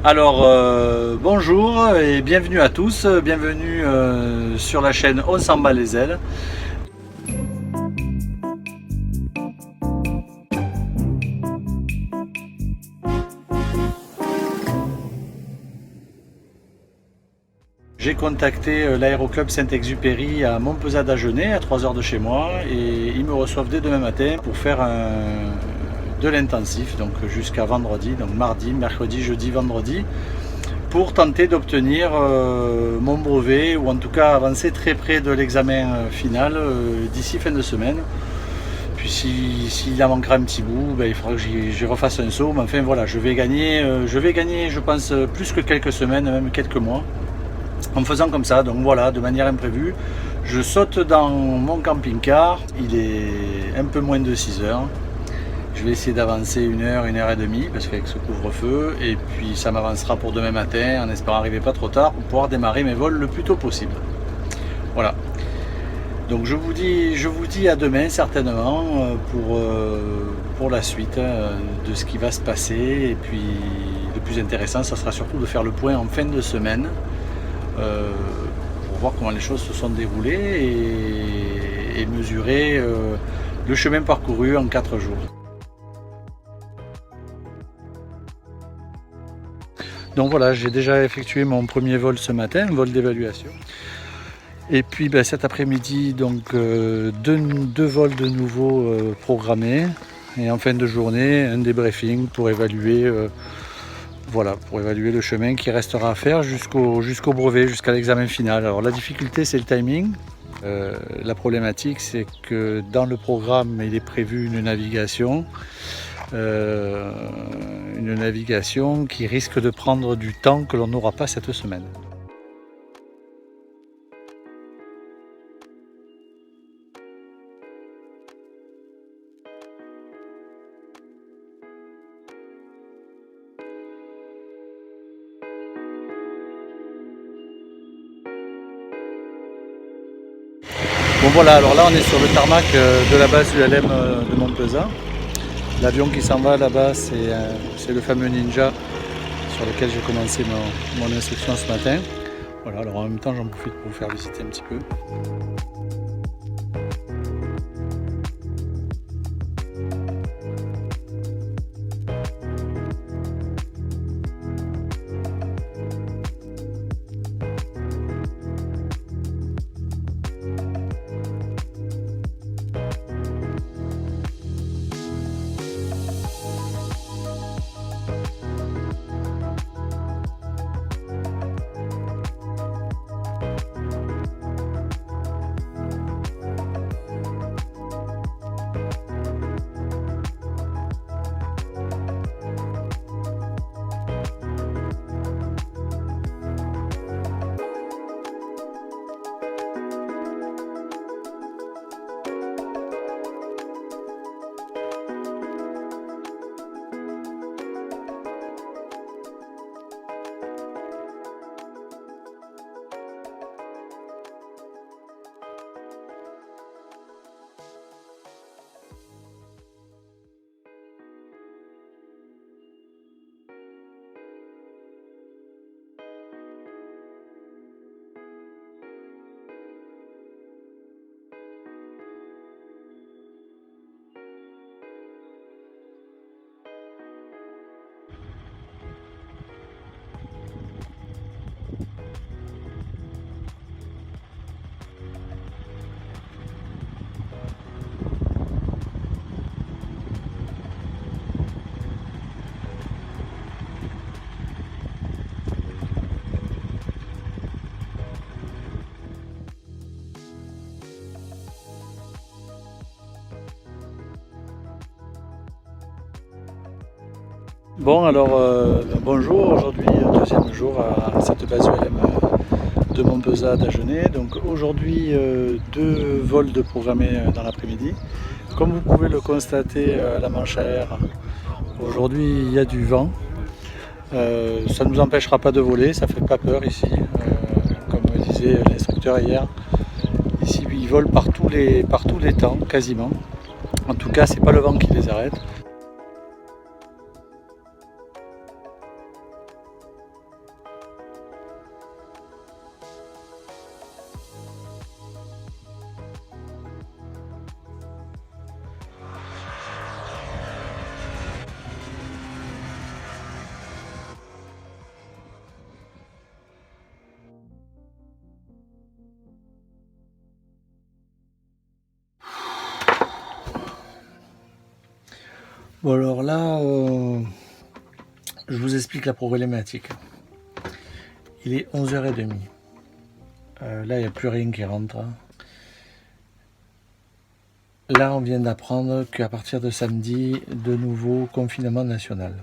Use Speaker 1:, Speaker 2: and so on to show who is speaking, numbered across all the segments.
Speaker 1: Alors bonjour et bienvenue à tous, bienvenue sur la chaîne On s'en bat les ailes. J'ai contacté l'aéroclub Saint-Exupéry à Montpezat-d'Agenais, à 3 heures de chez moi, et ils me reçoivent dès demain matin pour faire de l'intensif, donc jusqu'à vendredi, donc mardi, mercredi, jeudi, vendredi, pour tenter d'obtenir mon brevet, ou en tout cas avancer très près de l'examen final d'ici fin de semaine. Puis s'il en manquera un petit bout, ben, il faudra que j'y refasse un saut. Mais enfin voilà, je vais gagner, je pense, plus que quelques semaines, même quelques mois, en faisant comme ça. Donc voilà, de manière imprévue, je saute dans mon camping-car. Il est un peu moins de 6 heures. Je vais essayer d'avancer 1 heure et demie, parce qu'avec ce couvre-feu, et puis ça m'avancera pour demain matin, en espérant arriver pas trop tard, pour pouvoir démarrer mes vols le plus tôt possible. Voilà. Donc je vous dis à demain certainement pour la suite de ce qui va se passer. Et puis le plus intéressant, ça sera surtout de faire le point en fin de semaine pour voir comment les choses se sont déroulées et mesurer le chemin parcouru en 4 jours. Donc voilà, j'ai déjà effectué mon premier vol ce matin, un vol d'évaluation. Et puis cet après-midi, donc deux vols de nouveau programmés. Et en fin de journée, un débriefing pour évaluer, pour évaluer le chemin qui restera à faire jusqu'au brevet, jusqu'à l'examen final. Alors la difficulté, c'est le timing. La problématique, c'est que dans le programme, il est prévu une navigation qui risque de prendre du temps que l'on n'aura pas cette semaine. Bon voilà, alors là on est sur le tarmac de la base ULM de Montpezat. L'avion qui s'en va là-bas, c'est le fameux Ninja sur lequel j'ai commencé mon instruction ce matin. Voilà, alors en même temps j'en profite pour vous faire visiter un petit peu. Bon alors bonjour, aujourd'hui deuxième jour à cette base ULM de Montpezat d'Agenais. Donc aujourd'hui 2 vols de programmés dans l'après-midi. Comme vous pouvez le constater à la manche à air, aujourd'hui il y a du vent. Ça ne nous empêchera pas de voler, ça fait pas peur ici. Comme disait l'instructeur hier, ici ils volent par tous les temps quasiment. En tout cas, c'est pas le vent qui les arrête. Donc voilà, donc aujourd'hui 2 vols de programmés dans l'après-midi. Comme vous pouvez le constater à la manche à air, aujourd'hui il y a du vent. Ça ne nous empêchera pas de voler, ça fait pas peur ici. Comme disait l'instructeur hier, ici ils volent par tous les temps quasiment. En tout cas, c'est pas le vent qui les arrête. Bon alors là, je vous explique la problématique. Il est 11h30. Là, il n'y a plus rien qui rentre. Là, on vient d'apprendre qu'à partir de samedi, de nouveau confinement national.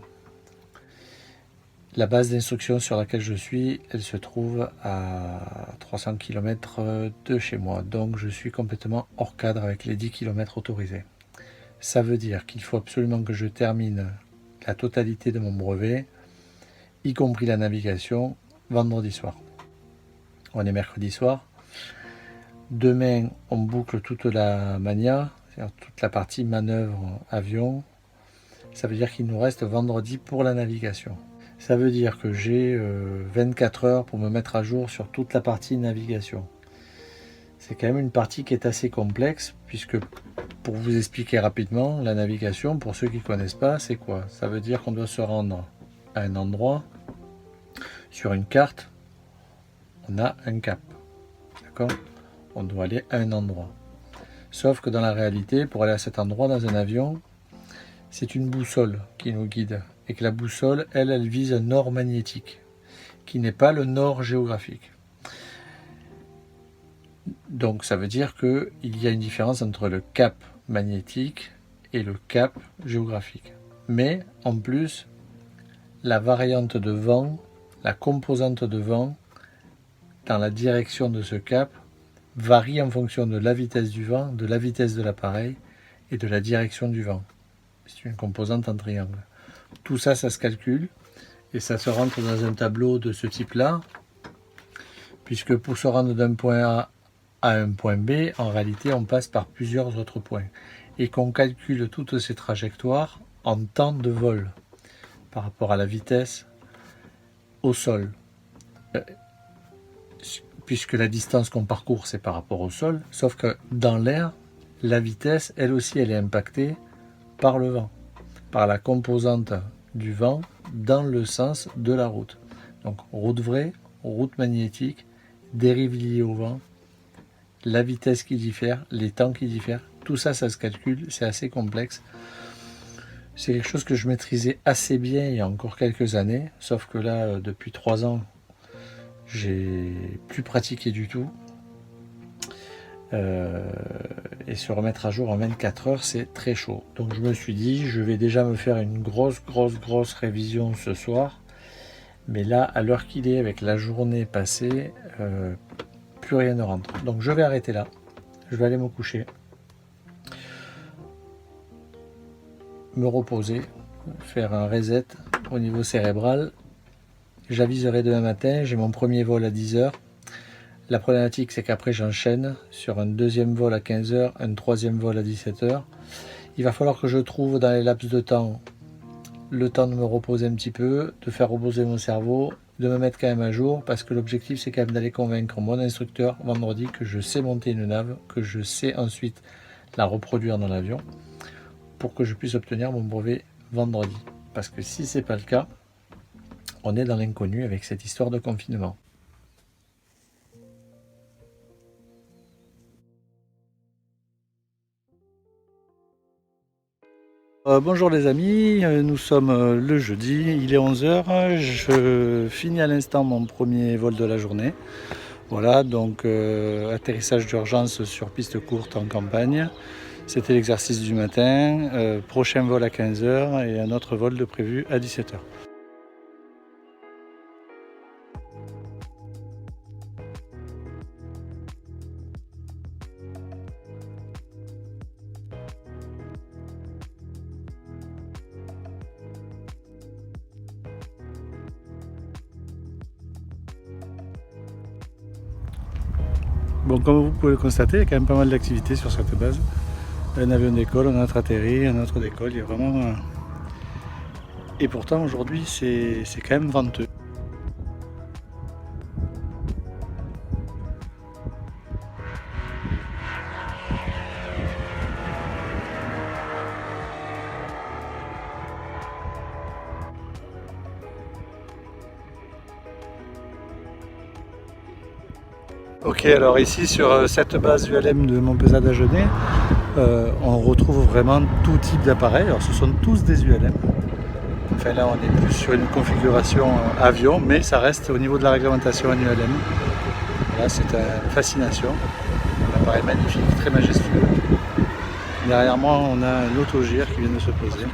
Speaker 1: La base d'instruction sur laquelle je suis, elle se trouve à 300 km de chez moi. Donc je suis complètement hors cadre avec les 10 km autorisés. Ça veut dire qu'il faut absolument que je termine la totalité de mon brevet, y compris la navigation, vendredi soir. On est mercredi soir. Demain, on boucle toute la mania, c'est-à-dire toute la partie manœuvre avion. Ça veut dire qu'il nous reste vendredi pour la navigation. Ça veut dire que j'ai 24 heures pour me mettre à jour sur toute la partie navigation. C'est quand même une partie qui est assez complexe, puisque pour vous expliquer rapidement, la navigation, pour ceux qui ne connaissent pas, c'est quoi? Ça veut dire qu'on doit se rendre à un endroit, sur une carte, on a un cap. D'accord? On doit aller à un endroit. Sauf que dans la réalité, pour aller à cet endroit dans un avion, c'est une boussole qui nous guide. Et que la boussole, elle vise un nord magnétique, qui n'est pas le nord géographique. Donc ça veut dire qu'il y a une différence entre le cap magnétique et le cap géographique. Mais en plus, la variante de vent, la composante de vent, dans la direction de ce cap, varie en fonction de la vitesse du vent, de la vitesse de l'appareil et de la direction du vent. C'est une composante en triangle. Tout ça, ça se calcule et ça se rentre dans un tableau de ce type-là, puisque pour se rendre d'un point A à un point B, en réalité, on passe par plusieurs autres points et qu'on calcule toutes ces trajectoires en temps de vol par rapport à la vitesse au sol. Puisque la distance qu'on parcourt, c'est par rapport au sol, sauf que dans l'air, la vitesse, elle aussi, elle est impactée par le vent, par la composante du vent dans le sens de la route. Donc route vraie, route magnétique, dérive liée au vent, la vitesse qui diffère, les temps qui diffèrent, tout ça, ça se calcule, c'est assez complexe. C'est quelque chose que je maîtrisais assez bien il y a encore quelques années, sauf que là, depuis 3 ans, j'ai plus pratiqué du tout. Et se remettre à jour en 24 heures, c'est très chaud. Donc je me suis dit, je vais déjà me faire une grosse révision ce soir. Mais là, à l'heure qu'il est, avec la journée passée, plus rien ne rentre. Donc je vais arrêter là. Je vais aller me coucher. Me reposer. Faire un reset au niveau cérébral. J'aviserai demain matin. J'ai mon premier vol à 10h. La problématique, c'est qu'après, j'enchaîne sur un deuxième vol à 15h, un troisième vol à 17h. Il va falloir que je trouve dans les laps de temps le temps de me reposer un petit peu, de faire reposer mon cerveau, de me mettre quand même à jour, parce que l'objectif, c'est quand même d'aller convaincre mon instructeur vendredi que je sais monter une nave, que je sais ensuite la reproduire dans l'avion, pour que je puisse obtenir mon brevet vendredi. Parce que si c'est pas le cas, on est dans l'inconnu avec cette histoire de confinement. Bonjour les amis, nous sommes le jeudi, il est 11h, je finis à l'instant mon premier vol de la journée. Voilà, donc atterrissage d'urgence sur piste courte en campagne. C'était l'exercice du matin, prochain vol à 15h et un autre vol de prévu à 17h. Bon, comme vous pouvez le constater, il y a quand même pas mal d'activités sur cette base. Un avion d'école, un autre atterri, un autre d'école, il y a vraiment... Et pourtant aujourd'hui c'est quand même venteux. Ok, alors ici sur cette base ULM de Montpezat d'Agenais, on retrouve vraiment tout type d'appareils. Alors ce sont tous des ULM. Enfin là on est plus sur une configuration avion, mais ça reste au niveau de la réglementation en ULM. Là c'est une fascination. Un appareil magnifique, très majestueux. Derrière moi on a un autogire qui vient de se poser.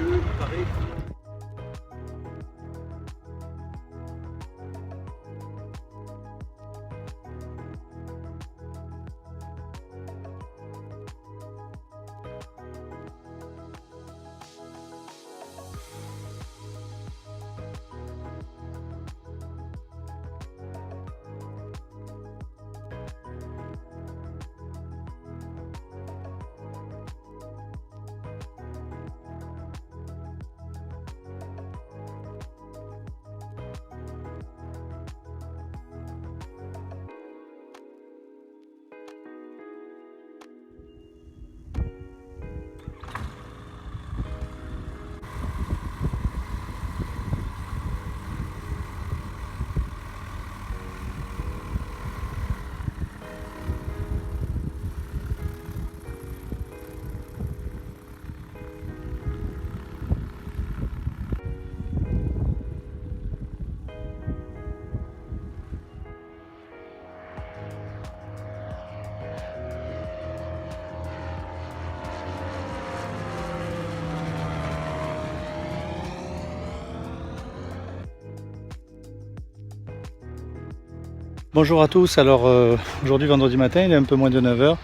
Speaker 1: Bonjour à tous, alors aujourd'hui vendredi matin, il est un peu moins de 9 h.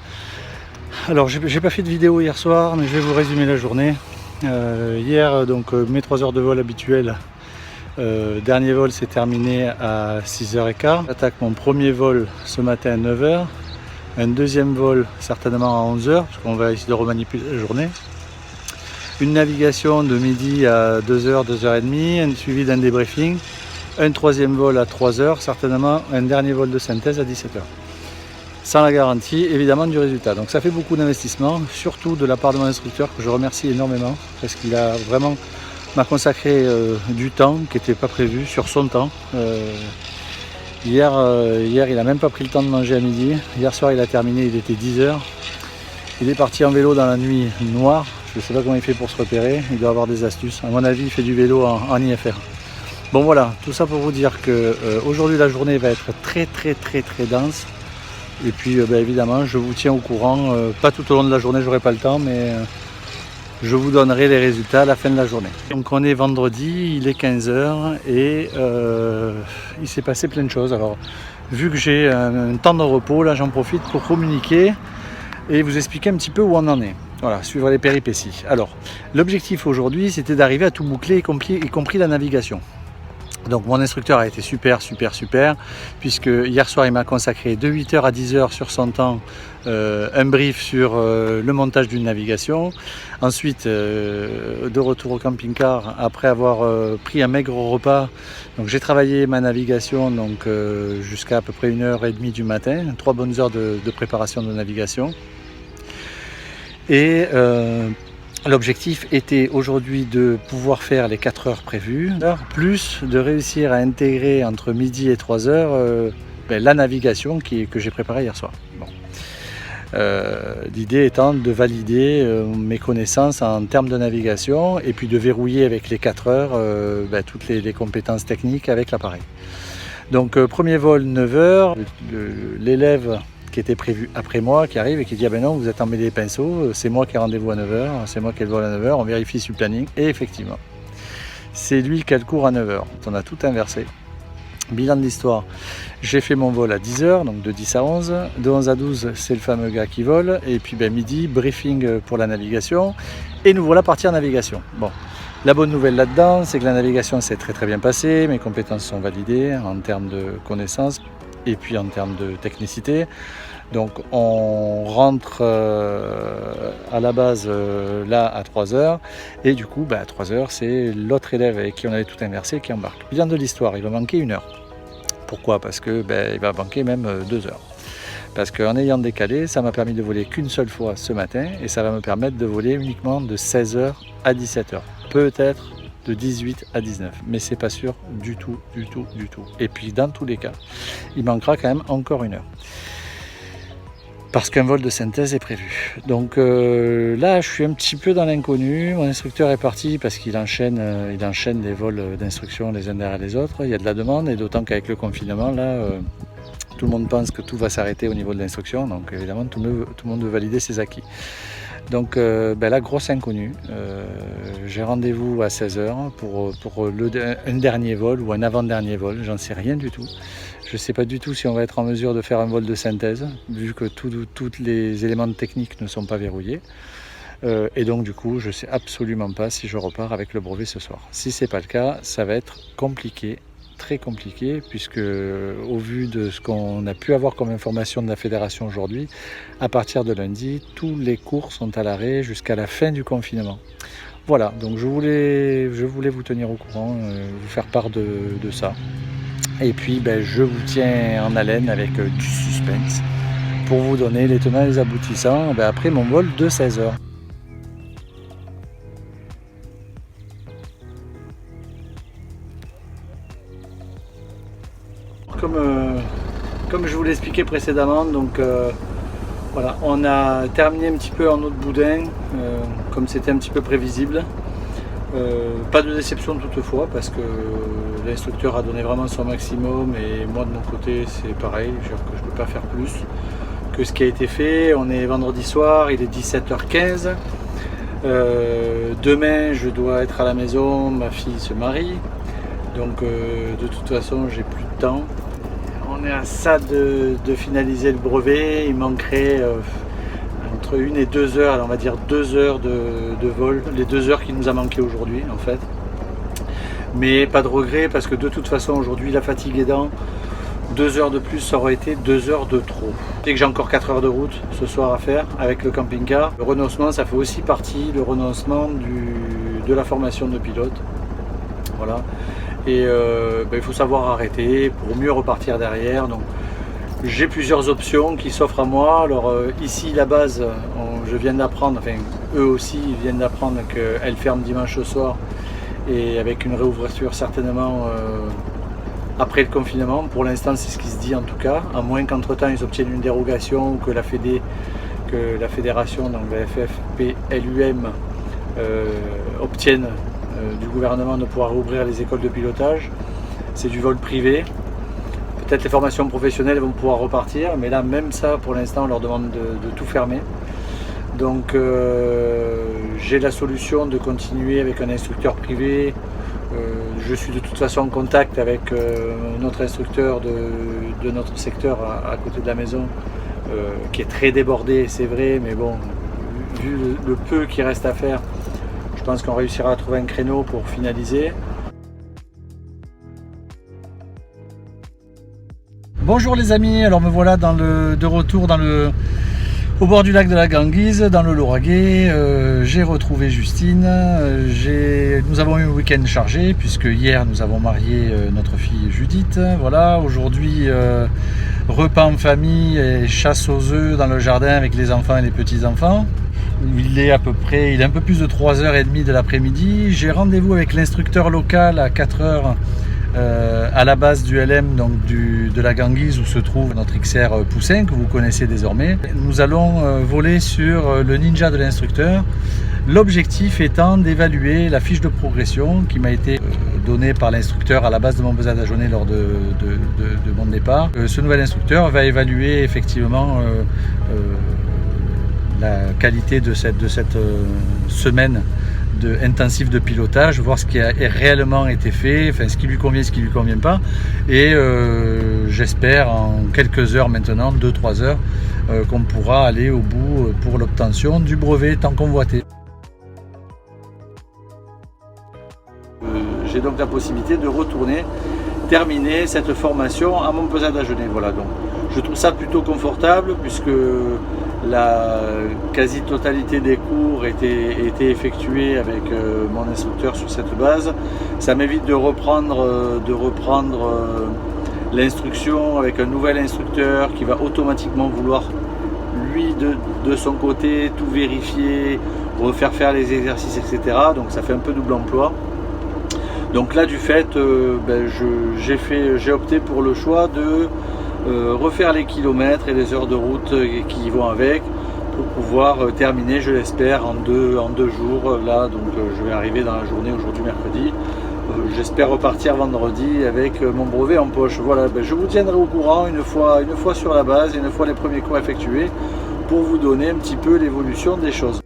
Speaker 1: Alors j'ai pas fait de vidéo hier soir, mais je vais vous résumer la journée. Hier, donc mes 3 heures de vol habituelles, dernier vol s'est terminé à 6h15. J'attaque mon premier vol ce matin à 9 h, un deuxième vol certainement à 11 h, parce qu'on va essayer de remanipuler la journée. Une navigation de midi à 2 h, 2h30, suivi d'un débriefing. Un troisième vol à 3 h, certainement un dernier vol de synthèse à 17 h. Sans la garantie évidemment du résultat. Donc ça fait beaucoup d'investissement, surtout de la part de mon instructeur que je remercie énormément parce qu'il a vraiment m'a consacré du temps qui n'était pas prévu sur son temps. Hier il n'a même pas pris le temps de manger à midi. Hier soir il a terminé, il était 10 h. Il est parti en vélo dans la nuit noire. Je ne sais pas comment il fait pour se repérer, il doit avoir des astuces. À mon avis il fait du vélo en IFR. Bon voilà, tout ça pour vous dire que aujourd'hui la journée va être très dense. Et puis évidemment je vous tiens au courant, pas tout au long de la journée, j'aurai pas le temps, mais je vous donnerai les résultats à la fin de la journée. Donc on est vendredi, il est 15 h et il s'est passé plein de choses. Alors vu que j'ai un temps de repos, là j'en profite pour communiquer et vous expliquer un petit peu où on en est. Voilà, suivre les péripéties. Alors l'objectif aujourd'hui c'était d'arriver à tout boucler, y compris la navigation. Donc mon instructeur a été super, puisque hier soir il m'a consacré de 8 h à 10 h sur son temps un brief sur le montage d'une navigation. Ensuite, de retour au camping-car, après avoir pris un maigre repas, donc j'ai travaillé ma navigation jusqu'à à peu près 1h30 du matin, 3 bonnes heures de préparation de navigation. Et l'objectif était aujourd'hui de pouvoir faire les 4 heures prévues, plus de réussir à intégrer entre midi et 3 h la navigation que j'ai préparée hier soir. Bon. L'idée étant de valider mes connaissances en termes de navigation et puis de verrouiller avec les 4 heures toutes les compétences techniques avec l'appareil. Donc premier vol 9 h, l'élève qui était prévu après moi, qui arrive et qui dit ah ben non, vous êtes emmêlé les pinceaux, c'est moi qui ai rendez-vous à 9 h, c'est moi qui ai le vol à 9 h, on vérifie sur le planning, et effectivement, c'est lui qui a le cours à 9 h. On a tout inversé. Bilan de l'histoire, j'ai fait mon vol à 10 h, donc de 10 à 11, de 11 à 12, c'est le fameux gars qui vole, et puis midi, briefing pour la navigation, et nous voilà partis en navigation. Bon. La bonne nouvelle là-dedans, c'est que la navigation s'est très bien passée, mes compétences sont validées en termes de connaissances, et puis en termes de technicité. Donc on rentre à la base là à 3 h et du coup à 3 h c'est l'autre élève avec qui on avait tout inversé qui embarque. Bilan de l'histoire, il va manquer 1 heure. Pourquoi? Parce que il va manquer même 2 heures. Parce qu'en ayant décalé, ça m'a permis de voler qu'une seule fois ce matin et ça va me permettre de voler uniquement de 16 h à 17 h. Peut-être de 18 à 19, mais c'est pas sûr du tout. Et puis dans tous les cas, il manquera quand même encore 1 heure. parce qu'un vol de synthèse est prévu. Donc là, je suis un petit peu dans l'inconnu. Mon instructeur est parti parce qu'il enchaîne des vols d'instruction les uns derrière les autres. Il y a de la demande, et d'autant qu'avec le confinement, là, tout le monde pense que tout va s'arrêter au niveau de l'instruction. Donc évidemment, tout le monde veut valider ses acquis. Donc là, grosse inconnue. J'ai rendez-vous à 16h pour un dernier vol ou un avant-dernier vol. J'en sais rien du tout. Je ne sais pas du tout si on va être en mesure de faire un vol de synthèse, vu que tous les éléments techniques ne sont pas verrouillés. Et donc du coup, je ne sais absolument pas si je repars avec le brevet ce soir. Si ce n'est pas le cas, ça va être compliqué, très compliqué, puisque au vu de ce qu'on a pu avoir comme information de la fédération aujourd'hui, à partir de lundi, tous les cours sont à l'arrêt jusqu'à la fin du confinement. Voilà, donc je voulais vous tenir au courant, vous faire part de ça. Et puis je vous tiens en haleine avec du suspense pour vous donner les tenants et les aboutissants après mon vol de 16h. Comme je vous l'expliquais précédemment, donc voilà, on a terminé un petit peu en eau de boudin, comme c'était un petit peu prévisible. Pas de déception toutefois, parce que l'instructeur a donné vraiment son maximum, et moi de mon côté c'est pareil, je ne peux pas faire plus que ce qui a été fait. On est vendredi soir, il est 17h15. Demain je dois être à la maison, ma fille se marie, donc de toute façon j'ai plus de temps. On est à ça de finaliser le brevet. Il manquerait entre 1 et 2 heures, alors on va dire 2 heures de vol, les 2 heures qui nous a manqué aujourd'hui en fait. Mais pas de regret, parce que de toute façon aujourd'hui, la fatigue aidant, 2 heures de plus, ça aurait été 2 heures de trop. Dès que j'ai encore 4 heures de route ce soir à faire avec le camping-car, le renoncement, ça fait aussi partie, le renoncement de la formation de pilote. Voilà. Et il faut savoir arrêter pour mieux repartir derrière. Donc j'ai plusieurs options qui s'offrent à moi. Alors ici, la base, je viens d'apprendre, enfin eux aussi viennent d'apprendre qu'elle ferme dimanche au soir, et avec une réouverture certainement après le confinement. Pour l'instant, c'est ce qui se dit en tout cas, à moins qu'entre temps ils obtiennent une dérogation, ou que la fédération, donc la FFP-LUM, obtienne du gouvernement de pouvoir ouvrir les écoles de pilotage. C'est du vol privé. Peut-être les formations professionnelles vont pouvoir repartir, mais là même ça, pour l'instant, on leur demande de tout fermer. Donc j'ai la solution de continuer avec un instructeur privé. Je suis de toute façon en contact avec notre instructeur de notre secteur à côté de la maison, qui est très débordé, c'est vrai, mais bon, vu le peu qui reste à faire, je pense qu'on réussira à trouver un créneau pour finaliser. Bonjour les amis, alors me voilà de retour au bord du lac de la Ganguise, dans le Lauragais. J'ai retrouvé Justine. Nous avons eu un week-end chargé, puisque hier nous avons marié notre fille Judith. Voilà, aujourd'hui repas en famille et chasse aux œufs dans le jardin avec les enfants et les petits-enfants. Il est un peu plus de 3h30 de l'après-midi. J'ai rendez-vous avec l'instructeur local à 4h à la base du LM, donc de la Ganguise, où se trouve notre XR Poussin que vous connaissez désormais. Nous allons voler sur le Ninja de l'instructeur, l'objectif étant d'évaluer la fiche de progression qui m'a été donnée par l'instructeur à la base de mon pesage à Jaunet lors de mon départ. Ce nouvel instructeur va évaluer effectivement la qualité de cette semaine intensif de pilotage, voir ce qui a réellement été fait, enfin ce qui lui convient, ce qui lui convient pas, et j'espère en quelques heures maintenant, 2-3 heures, qu'on pourra aller au bout pour l'obtention du brevet tant convoité. J'ai donc la possibilité de retourner terminer cette formation à Montpezat d'Agenais. Voilà, donc je trouve ça plutôt confortable, puisque la quasi-totalité des cours étaient effectués avec mon instructeur sur cette base. Ça m'évite de reprendre l'instruction avec un nouvel instructeur qui va automatiquement vouloir, lui, de son côté, tout vérifier, refaire faire les exercices, etc. Donc ça fait un peu double emploi. Donc là, du fait, j'ai opté pour le choix de refaire les kilomètres et les heures de route qui y vont avec, pour pouvoir terminer, je l'espère, en deux jours. Là, donc je vais arriver dans la journée, aujourd'hui mercredi. J'espère repartir vendredi avec mon brevet en poche. Voilà, je vous tiendrai au courant une fois sur la base, une fois les premiers cours effectués, pour vous donner un petit peu l'évolution des choses.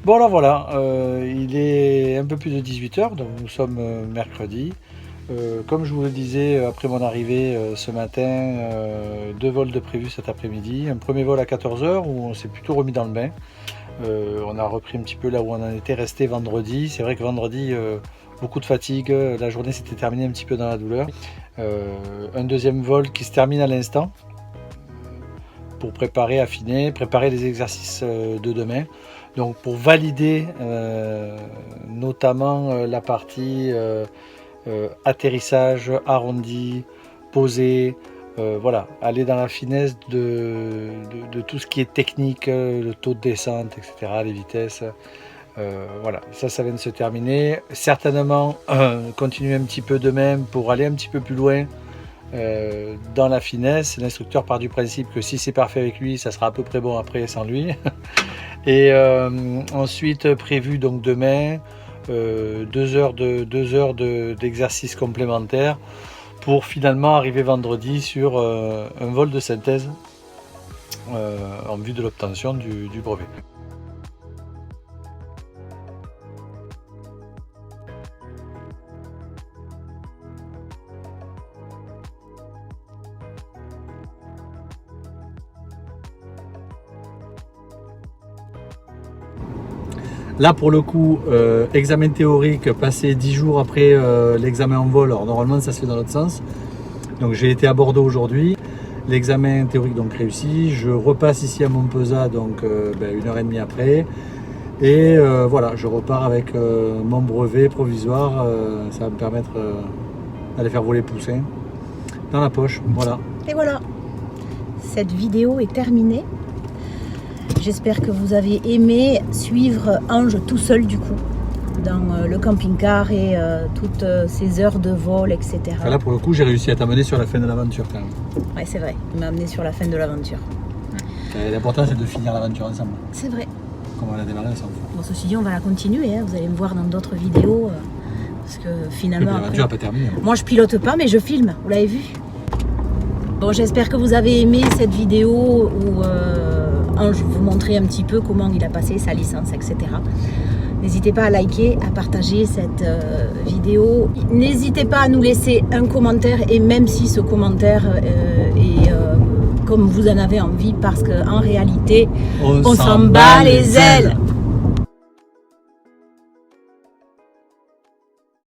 Speaker 1: Bon alors voilà, il est un peu plus de 18h, donc nous sommes mercredi. Comme je vous le disais, après mon arrivée ce matin, 2 vols de prévus cet après-midi. Un premier vol à 14h où on s'est plutôt remis dans le bain. On a repris un petit peu là où on en était resté vendredi. C'est vrai que vendredi, beaucoup de fatigue, la journée s'était terminée un petit peu dans la douleur. Un deuxième vol qui se termine à l'instant pour préparer, affiner, préparer les exercices de demain. Donc pour valider notamment la partie atterrissage, arrondi, posé, voilà, aller dans la finesse de tout ce qui est technique, le taux de descente, etc., les vitesses. Voilà, ça vient de se terminer. Certainement continuer un petit peu demain pour aller un petit peu plus loin dans la finesse. L'instructeur part du principe que si c'est parfait avec lui, ça sera à peu près bon après sans lui. Et ensuite prévu donc demain 2 heures d'exercice complémentaire pour finalement arriver vendredi sur un vol de synthèse en vue de l'obtention du brevet. Là pour le coup, examen théorique passé 10 jours après l'examen en vol. Alors normalement ça se fait dans l'autre sens. Donc j'ai été à Bordeaux aujourd'hui. L'examen théorique donc réussi. Je repasse ici à Montpezat donc 1h30 après. Et voilà, je repars avec mon brevet provisoire. Ça va me permettre d'aller faire voler Poussin dans la poche. Voilà.
Speaker 2: Et voilà, cette vidéo est terminée. J'espère que vous avez aimé suivre Ange tout seul du coup dans le camping-car et toutes ces heures de vol, etc.
Speaker 1: Enfin, là pour le coup j'ai réussi à t'amener sur la fin de l'aventure quand même.
Speaker 2: Ouais, c'est vrai, il m'a amené sur la fin de l'aventure.
Speaker 1: L'important c'est de finir l'aventure ensemble.
Speaker 2: C'est vrai.
Speaker 1: Comme on a démarré ensemble.
Speaker 2: Bon, ceci dit, on va la continuer, hein. Vous allez me voir dans d'autres vidéos parce que finalement...
Speaker 1: L'aventure n'a pas terminé.
Speaker 2: Moi je pilote pas mais je filme, vous l'avez vu. Bon, j'espère que vous avez aimé cette vidéo où Ange vous montrait un petit peu comment il a passé sa licence, etc. N'hésitez pas à liker, à partager cette vidéo. N'hésitez pas à nous laisser un commentaire et même si ce commentaire est comme vous en avez envie parce qu'en réalité, on s'en bat les ailes.